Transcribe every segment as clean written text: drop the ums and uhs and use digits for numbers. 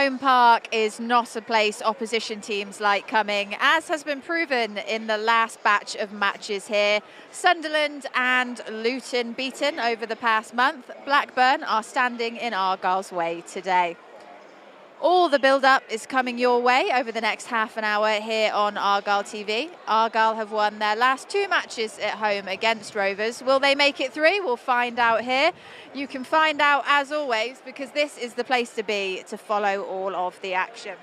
home park is not a place opposition teams like coming, as has been proven in the last batch of matches here. Sunderland and Luton beaten over the past month. Blackburn are standing in Argyle's way today. All the build-up is coming your way over the next half an hour here on Argyle TV. Argyle have won their last 2 matches at home against Rovers. Will they make it 3? We'll find out here. You can find out as always, because this is the place to be to follow all of the action.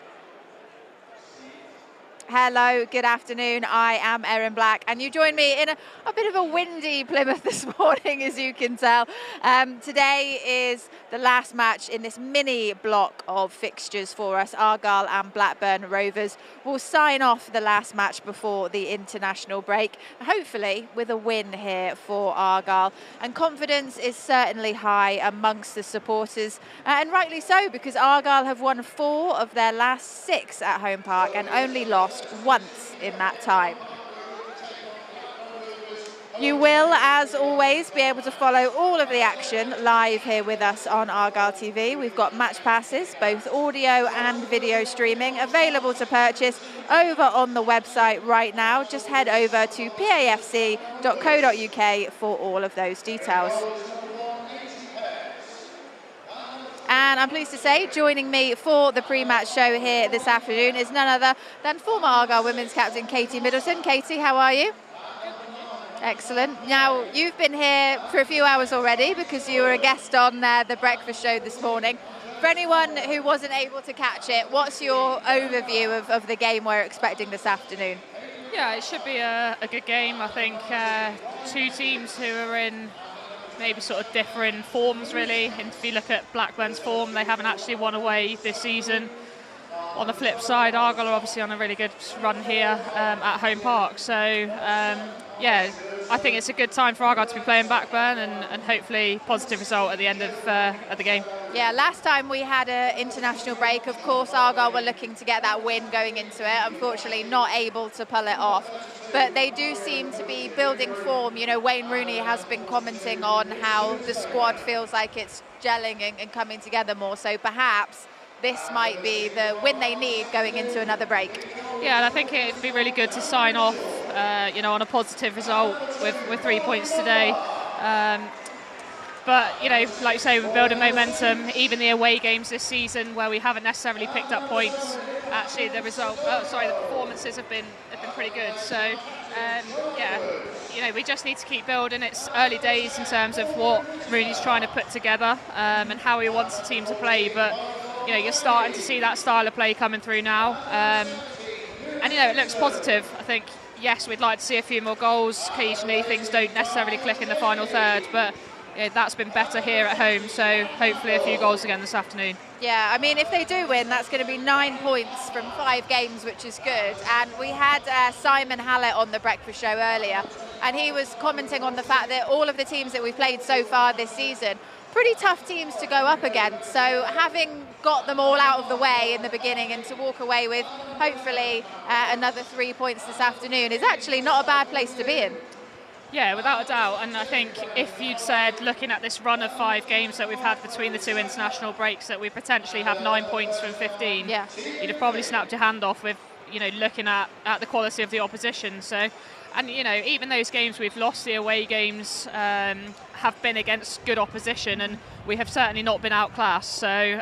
Hello, good afternoon. I am Erin Black, and you join me in a bit of a windy Plymouth this morning, as you can tell. Today is the last match in this mini block of fixtures for us. Argyle and Blackburn Rovers will sign off the last match before the international break, hopefully with a win here for Argyle. And confidence is certainly high amongst the supporters, and rightly so, because Argyle have won 4 of their last 6 at home park and only lost once in that time. You will, as always, be able to follow all of the action live here with us on Argyle TV. We've got match passes, both audio and video streaming, available to purchase over on the website right now. Just head over to pafc.co.uk for all of those details. And I'm pleased to say, joining me for the pre-match show here this afternoon is none other than former Argyle women's captain Katie Middleton. Katie, how are you? Excellent. Now, you've been here for a few hours already because you were a guest on the breakfast show this morning. For anyone who wasn't able to catch it, what's your overview of the game we're expecting this afternoon? Yeah, it should be a good game. I think 2 teams who are in maybe sort of differing forms, really. And if you look at Blackburn's form, they haven't actually won away this season. On the flip side, Argyle are obviously on a really good run here at home park. So, yeah, I think it's a good time for Argyle to be playing Blackburn, and hopefully positive result at the end of the game. Yeah, last time we had an international break, of course, Argyle were looking to get that win going into it. Unfortunately, not able to pull it off. But they do seem to be building form. You know, Wayne Rooney has been commenting on how the squad feels like it's gelling and coming together more. So perhaps this might be the win they need going into another break. Yeah, and I think it'd be really good to sign off, on a positive result with 3 points today. But, like you say, we're building momentum. Even the away games this season where we haven't necessarily picked up points, actually the performances have been pretty good. So, we just need to keep building. It's early days in terms of what Rooney's trying to put together and how he wants the team to play. But, you're starting to see that style of play coming through now. It looks positive. I think, yes, we'd like to see a few more goals. Occasionally things don't necessarily click in the final third, but that's been better here at home, so hopefully a few goals again this afternoon. Yeah, I mean, if they do win, that's going to be 9 points from 5 games, which is good. And we had Simon Hallett on the breakfast show earlier, and he was commenting on the fact that all of the teams that we've played so far this season, pretty tough teams to go up against. So having got them all out of the way in the beginning and to walk away with hopefully another 3 points this afternoon is actually not a bad place to be in. Yeah, without a doubt. And I think if you'd said, looking at this run of 5 games that we've had between the 2 international breaks, that we potentially have 9 points from 15, yeah, you'd have probably snapped your hand off with, looking at the quality of the opposition. So, and even those games we've lost, the away games, have been against good opposition, and we have certainly not been outclassed. So,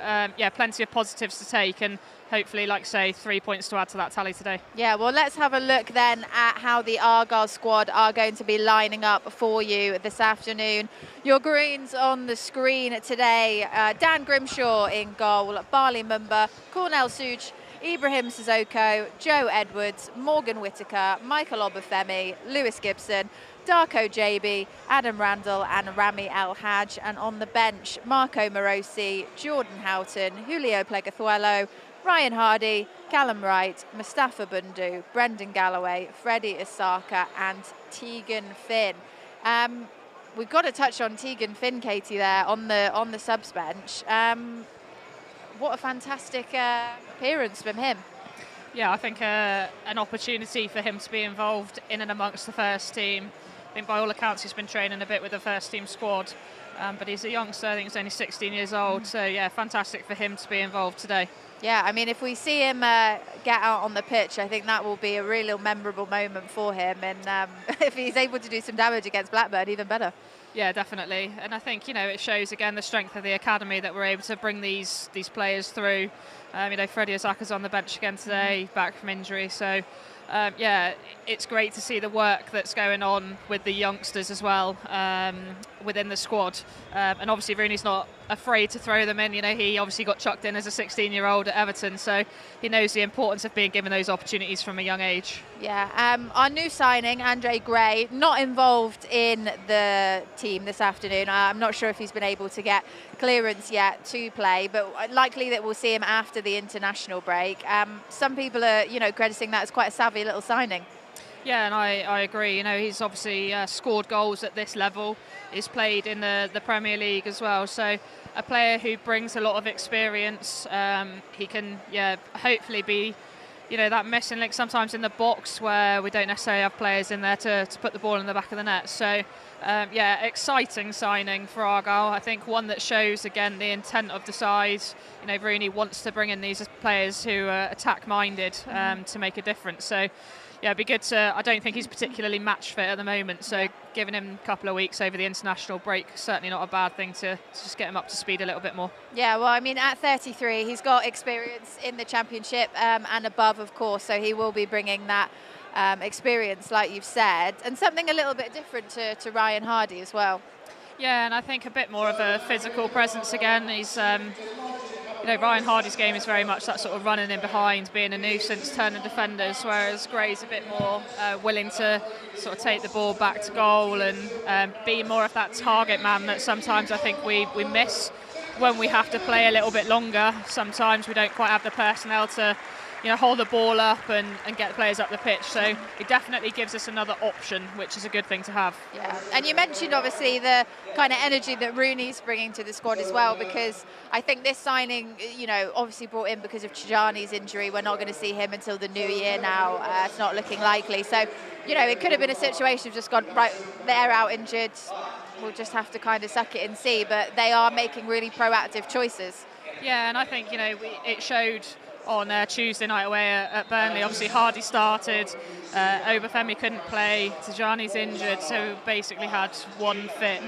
plenty of positives to take, and hopefully, like I say, 3 points to add to that tally today. Yeah, well, let's have a look then at how the Argyle squad are going to be lining up for you this afternoon. Your greens on the screen today: Dan Grimshaw in goal, Barley Mumba, Cornell Such, Ibrahim Sissoko, Joe Edwards, Morgan Whitaker, Michael Obafemi, Lewis Gibson, Darko JB, Adam Randall and Rami El Haj. And on the bench, Marco Morosi, Jordan Houghton, Julio Plegathuelo, Ryan Hardy, Callum Wright, Mustafa Bundu, Brendan Galloway, Freddie Isaka and Tegan Finn. We've got to touch on Tegan Finn, Katie, there on the subs bench. What a fantastic appearance from him. Yeah, I think an opportunity for him to be involved in and amongst the first team. I think by all accounts he's been training a bit with the first team squad, but he's a youngster. I think he's only 16 years old, so yeah, fantastic for him to be involved today. Yeah, I mean, if we see him get out on the pitch, I think that will be a real memorable moment for him. And if he's able to do some damage against Blackburn, even better. Yeah, definitely. And I think, it shows again the strength of the academy that we're able to bring these players through. Freddie Osaka's on the bench again today, back from injury. So, it's great to see the work that's going on with the youngsters as well within the squad. And obviously Rooney's not afraid to throw them in. He obviously got chucked in as a 16-year-old at Everton, so he knows the importance of being given those opportunities from a young age. Yeah, our new signing, Andre Gray, not involved in the team this afternoon. I'm not sure if he's been able to get clearance yet to play, but likely that we'll see him after the international break. Some people are, crediting that as quite a savvy little signing. Yeah, and I agree. He's obviously scored goals at this level. He's played in the Premier League as well. So a player who brings a lot of experience. He can, hopefully be, that missing link sometimes in the box where we don't necessarily have players in there to put the ball in the back of the net. So, exciting signing for Argyle. I think one that shows, again, the intent of the side. Rooney wants to bring in these players who are attack-minded to make a difference. So, yeah, it'd be good to. I don't think he's particularly match fit at the moment, so giving him a couple of weeks over the international break certainly not a bad thing to just get him up to speed a little bit more. Yeah, well, I mean, at 33, he's got experience in the Championship and above, of course, so he will be bringing that experience, like you've said, and something a little bit different to Ryan Hardy as well. Yeah, and I think a bit more of a physical presence again. He's Ryan Hardy's game is very much that sort of running in behind, being a nuisance, turning defenders, whereas Gray's a bit more willing to sort of take the ball back to goal and be more of that target man that sometimes I think we miss when we have to play a little bit longer. Sometimes we don't quite have the personnel to hold the ball up and get players up the pitch. So it definitely gives us another option, which is a good thing to have. Yeah, and you mentioned obviously the kind of energy that Rooney's bringing to the squad as well, because I think this signing, obviously brought in because of Tijani's injury. We're not going to see him until the new year now. It's not looking likely. So, it could have been a situation of just gone, right, they're out injured. We'll just have to kind of suck it and see. But they are making really proactive choices. Yeah, and I think, it showed on Tuesday night away at Burnley. Obviously Hardy started, Obafemi couldn't play, Tijani's injured, so basically had one fit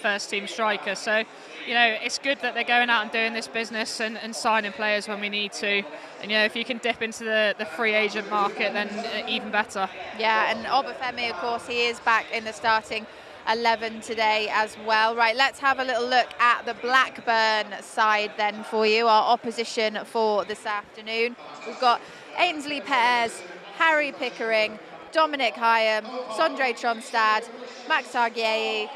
first team striker. So, it's good that they're going out and doing this business and signing players when we need to. And, if you can dip into the free agent market, then even better. Yeah, and Obafemi, of course, he is back in the starting 11 today as well. Right, let's have a little look at the Blackburn side then for you, our opposition for this afternoon. We've got Ainsley Pears, Harry Pickering, Dominic Hyam, Sondre Tronstad, Max Argyle,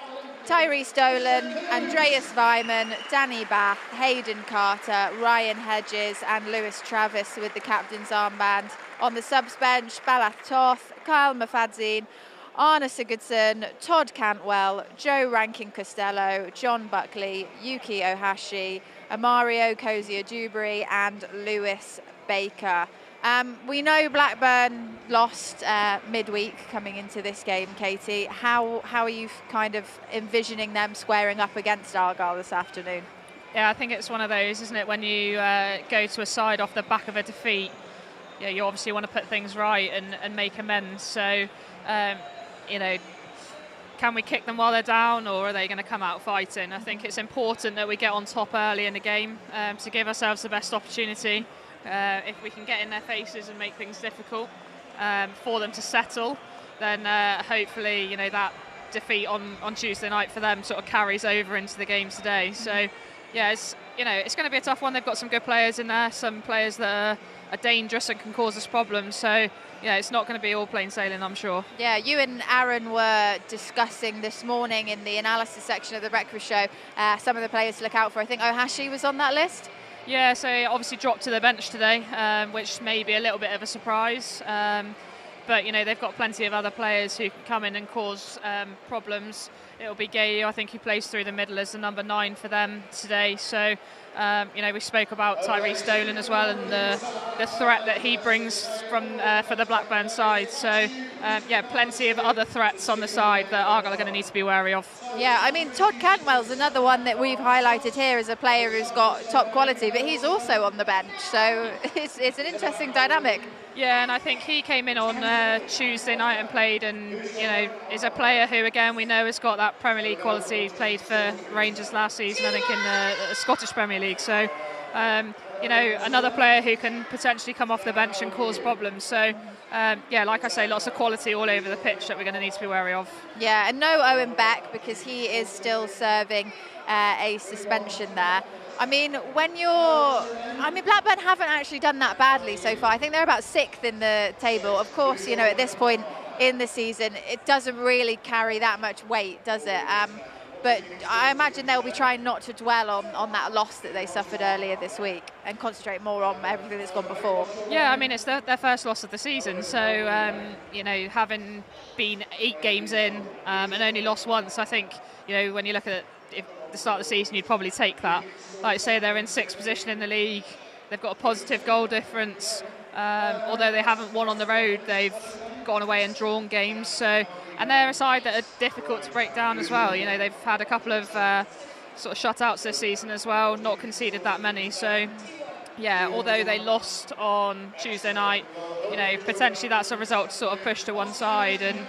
Tyrese Dolan, Andreas Weimann, Danny Bath, Hayden Carter, Ryan Hedges and Lewis Travis with the captain's armband. On the subs bench, Balath Toth, Kyle Mafadzine, Arna Sigurdsson, Todd Cantwell, Joe Rankin-Costello, John Buckley, Yuki Ohashi, Amario Cozier-Dewberry and Lewis Baker. We know Blackburn lost midweek coming into this game, Katie. How are you kind of envisioning them squaring up against Argyle this afternoon? Yeah, I think it's one of those, isn't it, when you go to a side off the back of a defeat, you obviously want to put things right and make amends. So, can we kick them while they're down, or are they going to come out fighting? I think it's important that we get on top early in the game to give ourselves the best opportunity. If we can get in their faces and make things difficult for them to settle, then hopefully that defeat on Tuesday night for them sort of carries over into the game today. So yeah, it's going to be a tough one. They've got some good players in there, some players that are dangerous and can cause us problems. So yeah, it's not going to be all plain sailing, I'm sure. Yeah, you and Aaron were discussing this morning in the analysis section of the breakfast show some of the players to look out for. I think Ohashi was on that list. Yeah, so he obviously dropped to the bench today, which may be a little bit of a surprise. But, they've got plenty of other players who can come in and cause problems. It'll be Gaye, I think he plays through the middle as the number 9 for them today. So, We spoke about Tyrese Dolan as well, and the threat that he brings from for the Blackburn side. So, plenty of other threats on the side that Argyle are going to need to be wary of. Yeah, I mean, Todd Cantwell's another one that we've highlighted here as a player who's got top quality, but he's also on the bench, so it's an interesting dynamic. Yeah, and I think he came in on Tuesday night and played, and is a player who, again, we know has got that Premier League quality. He played for Rangers last season, I think, in the Scottish Premier League. So, another player who can potentially come off the bench and cause problems. So, like I say, lots of quality all over the pitch that we're going to need to be wary of. Yeah, and no Owen Beck because he is still serving a suspension there. I mean, Blackburn haven't actually done that badly so far. I think they're about 6th in the table. Of course, at this point in the season, it doesn't really carry that much weight, does it? But I imagine they'll be trying not to dwell on that loss that they suffered earlier this week and concentrate more on everything that's gone before. Yeah, I mean, it's their first loss of the season. So, having been 8 games in and only lost once, I think, when you look at the start of the season, you'd probably take that. Like I say, they're in 6th position in the league. They've got a positive goal difference. Although they haven't won on the road, they've gone away and drawn games. So, and they're a side that are difficult to break down as well. They've had a couple of sort of shutouts this season as well, not conceded that many. So, yeah, although they lost on Tuesday night, potentially that's a result to sort of push to one side and,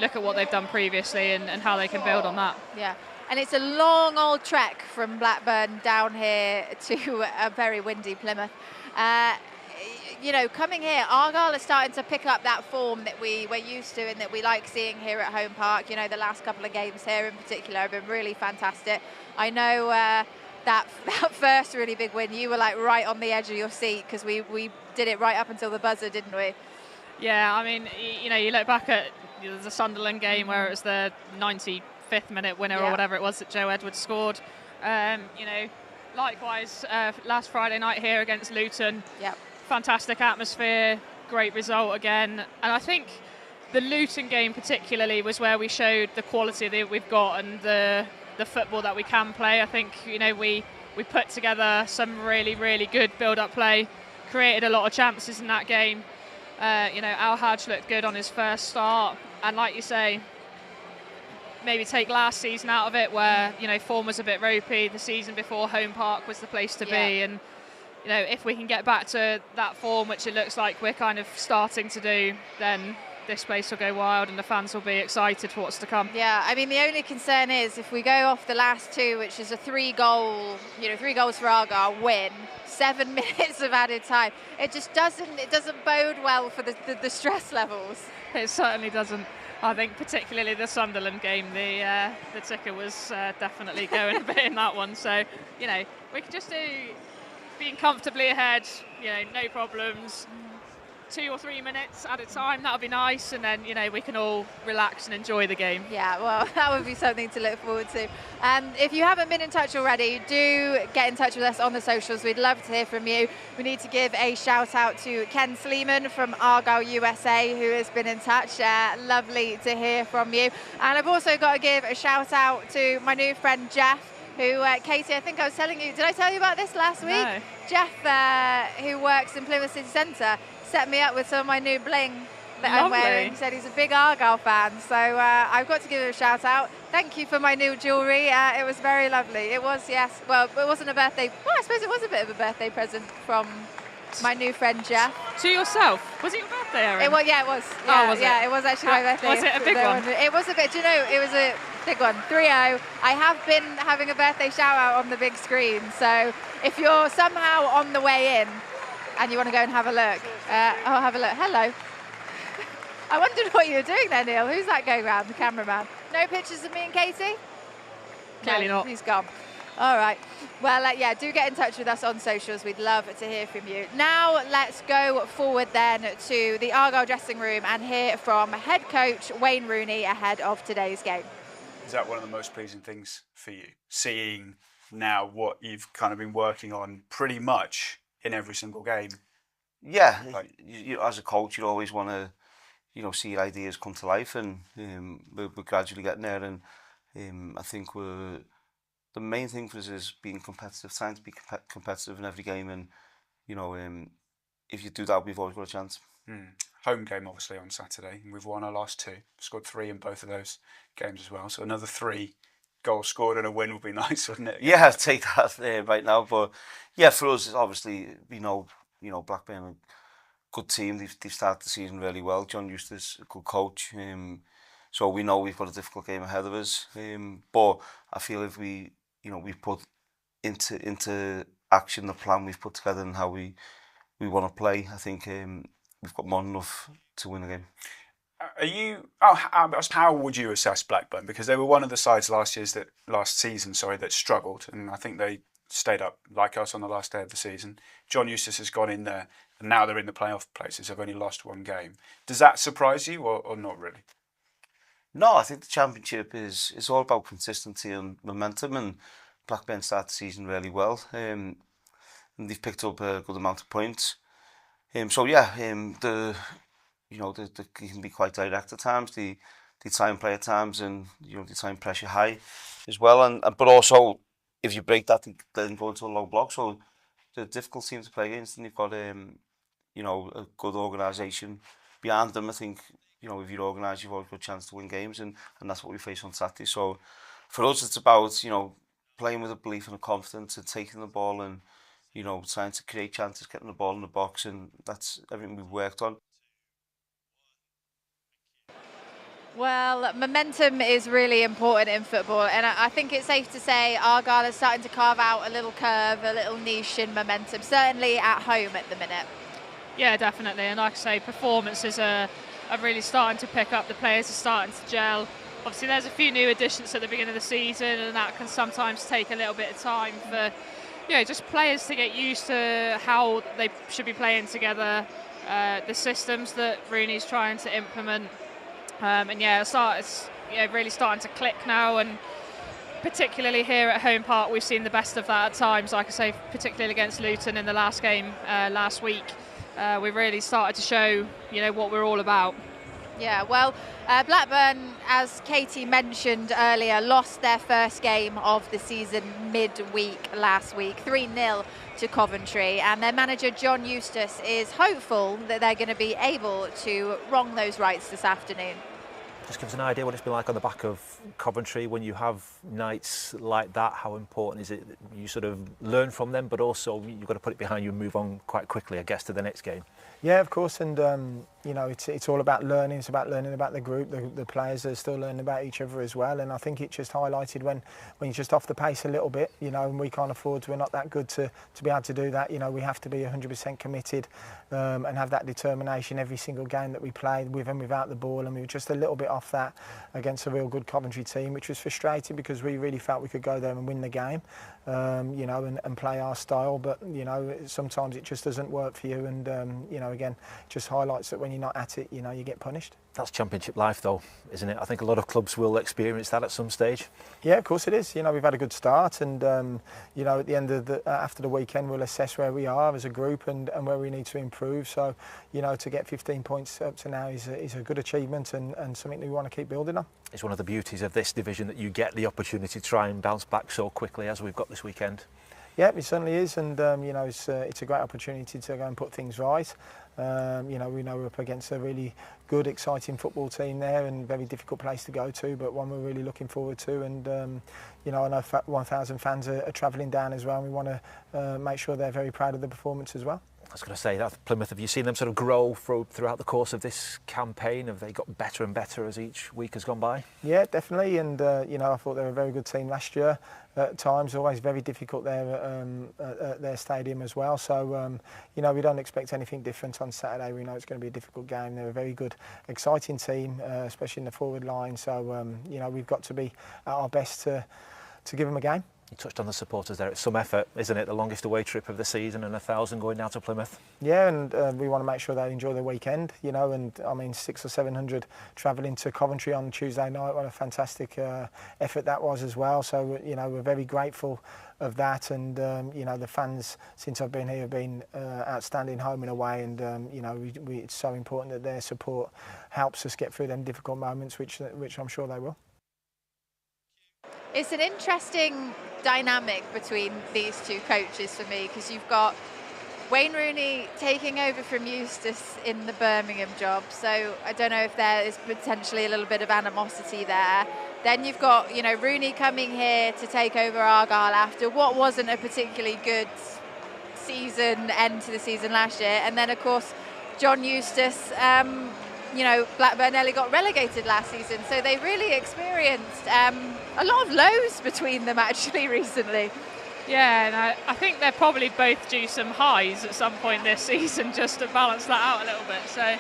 look at what they've done previously and how they can build on that. Yeah. And it's a long old trek from Blackburn down here to a very windy Plymouth. Coming here, Argyle are starting to pick up that form that we're used to and that we like seeing here at home park. The last couple of games here in particular have been really fantastic. I know that first really big win, you were like right on the edge of your seat because we did it right up until the buzzer, didn't we? Yeah, I mean, you look back at the Sunderland game where it was the 95th minute winner or whatever it was that Joe Edwards scored. Likewise, last Friday night here against Luton. Yep. Fantastic atmosphere, great result again. And I think the Luton game particularly was where we showed the quality that we've got and the football that we can play. I think, we put together some really, really good build-up play, created a lot of chances in that game. Al Hadj looked good on his first start. And like you say, maybe take last season out of it where, form was a bit ropey. The season before, home park was the place to be. And, if we can get back to that form, which it looks like we're kind of starting to do, then this place will go wild and the fans will be excited for what's to come. Yeah, I mean, the only concern is if we go off the last 2, which is a 3 goals for Argyle win, 7 minutes of added time, it just doesn't bode well for the stress levels. It certainly doesn't. I think particularly the Sunderland game, the ticker was definitely going a bit in that one. So, we could just do being comfortably ahead, no problems. 2 or 3 minutes at a time, that would be nice, and then we can all relax and enjoy the game. Yeah, well, that would be something to look forward to. If you haven't been in touch already, do get in touch with us on the socials. We'd love to hear from you. We need to give a shout out to Ken Sleeman from Argyle USA, who has been in touch. Lovely to hear from you. And I've also got to give a shout out to my new friend Jeff, who, Katie, I think I was telling you, did I tell you about this last week? No. Jeff, who works in Plymouth City Centre, set me up with some of my new bling that I'm wearing. He said he's a big Argyle fan, so I've got to give him a shout out. Thank you for my new jewellery. It was very lovely. It was, yes. Well, it wasn't a birthday. Well, I suppose it was a bit of a birthday present from my new friend Jeff. To yourself? Was it your birthday, Erin? It was, yeah, it was. Yeah, oh, was it? Yeah, it was actually my birthday. Was it a big one? It was a bit. Do you know, it was a big one. 3-0. I have been having a birthday shout out on the big screen, so if you're somehow on the way in and you want to go and have a look, I'll have a look. Hello. I wondered what you were doing there, Neil. Who's that going round? The cameraman. No pictures of me and Katie? Clearly not. He's gone. All right. Well, do get in touch with us on socials. We'd love to hear from you. Now, let's go forward then to the Argyle dressing room and hear from head coach Wayne Rooney ahead of today's game. Is that one of the most pleasing things for you, seeing now what you've kind of been working on pretty much in every single game? Yeah, you, as a coach, you always want to, see your ideas come to life, and we're gradually getting there. And I think the the main thing for us is being competitive, trying to be competitive in every game, and you know, if you do that, we've always got a chance. Home game obviously on Saturday, and we've won our last 2. Scored 3 in both of those games as well. So another 3 goals scored and a win would be nice, wouldn't it? Yeah, I'd take that right now. But yeah, for us, obviously, we know, Blackburn are a good team. They've started the season really well. John Eustace, a good coach. So we know we've got a difficult game ahead of us. But I feel if we put into action the plan we've put together and how we want to play, I think we've got more than enough to win the game. How would you assess Blackburn? Because they were one of the sides last season that struggled, and I think they stayed up like us on the last day of the season. John Eustace has gone in there, and now they're in the playoff places. They've only lost 1 game. Does that surprise you, or not really? No, I think the Championship is all about consistency and momentum, and Blackburn started the season really well. And they've picked up a good amount of points. So yeah, they can be quite direct at times. They try and play at times, and they try and pressure high as well. But also, if you break that, then go into a low block. So the difficult team to play against, and you've got a good organisation behind them. I think if you're organised, you've always got a chance to win games, and that's what we face on Saturday. So for us, it's about playing with a belief and a confidence, and taking the ball and trying to create chances, getting the ball in the box, and that's everything we've worked on. Well, momentum is really important in football, and I think it's safe to say Argyle is starting to carve out a little curve, a little niche in momentum, certainly at home at the minute. Yeah, definitely, and like I say, performances are really starting to pick up. The players are starting to gel. Obviously, there's a few new additions at the beginning of the season, and that can sometimes take a little bit of time for just players to get used to how they should be playing together, the systems that Rooney's trying to implement. And it's really starting to click now, and particularly here at Home Park, we've seen the best of that at times. Like I say, particularly against Luton in the last game last week, we really started to show, what we're all about. Yeah, well, Blackburn, as Katie mentioned earlier, lost their first game of the season midweek last week, 3-0 to Coventry, and their manager John Eustace is hopeful that they're going to be able to wrong those rights this afternoon. Just give us an idea what it's been like on the back of Coventry when you have nights like that. How important is it that you sort of learn from them, but also you've got to put it behind you and move on quite quickly, I guess, to the next game? Yeah, of course, and it's all about learning. It's about learning about the group. The players are still learning about each other as well, and I think it just highlighted when you're just off the pace a little bit, and we can't afford to. We're not that good to be able to do that. We have to be 100% committed and have that determination every single game that we played, with and without the ball, and we were just a little bit off that against a real good Coventry team, which was frustrating because we really felt we could go there and win the game, and play our style, but sometimes it just doesn't work for you, and again, just highlights that when you're not at it, you get punished. That's Championship life though, isn't it? I think a lot of clubs will experience that at some stage. Yeah, of course it is. We've had a good start, and at the end of after the weekend, we'll assess where we are as a group and where we need to improve. So, to get 15 points up to now is a good achievement and something that we want to keep building on. It's one of the beauties of this division that you get the opportunity to try and bounce back so quickly as we've got this weekend. Yeah, it certainly is, and it's a great opportunity to go and put things right. We know we're up against a really good, exciting football team there, and very difficult place to go to, but one we're really looking forward to. And I know 1,000 fans are travelling down as well, and we want to make sure they're very proud of the performance as well. I was going to say that Plymouth, have you seen them sort of grow throughout the course of this campaign? Have they got better and better as each week has gone by? Yeah, definitely, and I thought they were a very good team last year. At times, always very difficult there at their stadium as well. So, we don't expect anything different on Saturday. We know it's going to be a difficult game. They're a very good, exciting team, especially in the forward line. So, we've got to be at our best to give them a game. You touched on the supporters there. It's some effort, isn't it? The longest away trip of the season, and 1,000 going down to Plymouth. Yeah, and we want to make sure they enjoy the weekend, and I mean 600 or 700 travelling to Coventry on Tuesday night. What a fantastic effort that was as well. So, we're very grateful of that, and the fans since I've been here have been outstanding home and away, and it's so important that their support helps us get through them difficult moments, which I'm sure they will. It's an interesting dynamic between these two coaches for me, because you've got Wayne Rooney taking over from Eustace in the Birmingham job, so I don't know if there is potentially a little bit of animosity there. Then you've got, you know, Rooney coming here to take over Argyle after what wasn't a particularly good season, end to the season last year. And then, of course, John Eustace, you know, Blackburn nearly got relegated last season, so they really experienced a lot of lows between them actually recently. Yeah, and I think they're probably both due some highs at some point this season just to balance that out a little bit. So,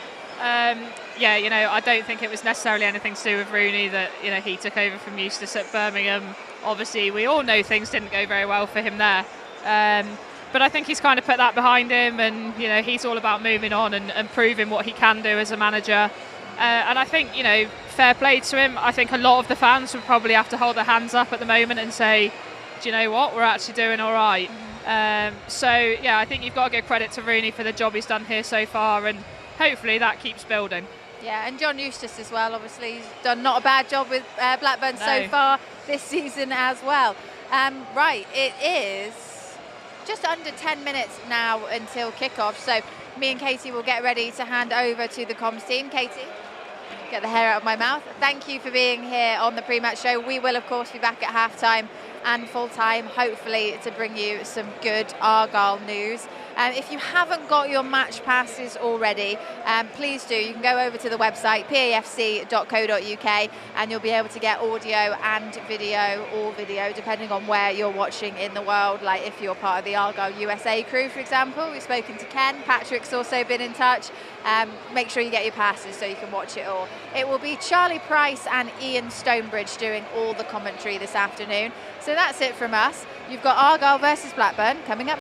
yeah, you know, I don't think it was necessarily anything to do with Rooney that, you know, he took over from Eustace at Birmingham. Obviously, we all know things didn't go very well for him there. But I think he's kind of put that behind him, and, you know, he's all about moving on and proving what he can do as a manager. And I think, you know, fair play to him. I think a lot of the fans would probably have to hold their hands up at the moment and say, do you know what, we're actually doing all right. So, yeah, I think you've got to give credit to Rooney for the job he's done here so far, and hopefully that keeps building. Yeah, and John Eustace as well, obviously, he's done not a bad job with Blackburn so far this season as well. Right, it is just under 10 minutes now until kickoff, so me and Katie will get ready to hand over to the comms team. Katie, get the hair out of my mouth. Thank you for being here on the pre-match show. We will, of course, be back at half-time and full-time, hopefully, to bring you some good Argyle news. If you haven't got your match passes already, please do. You can go over to the website, pafc.co.uk, and you'll be able to get audio and video, or video, depending on where you're watching in the world. Like if you're part of the Argyle USA crew, for example, we've spoken to Ken. Patrick's also been in touch. Make sure you get your passes so you can watch it all. It will be Charlie Price and Ian Stonebridge doing all the commentary this afternoon. So that's it from us. You've got Argyle versus Blackburn coming up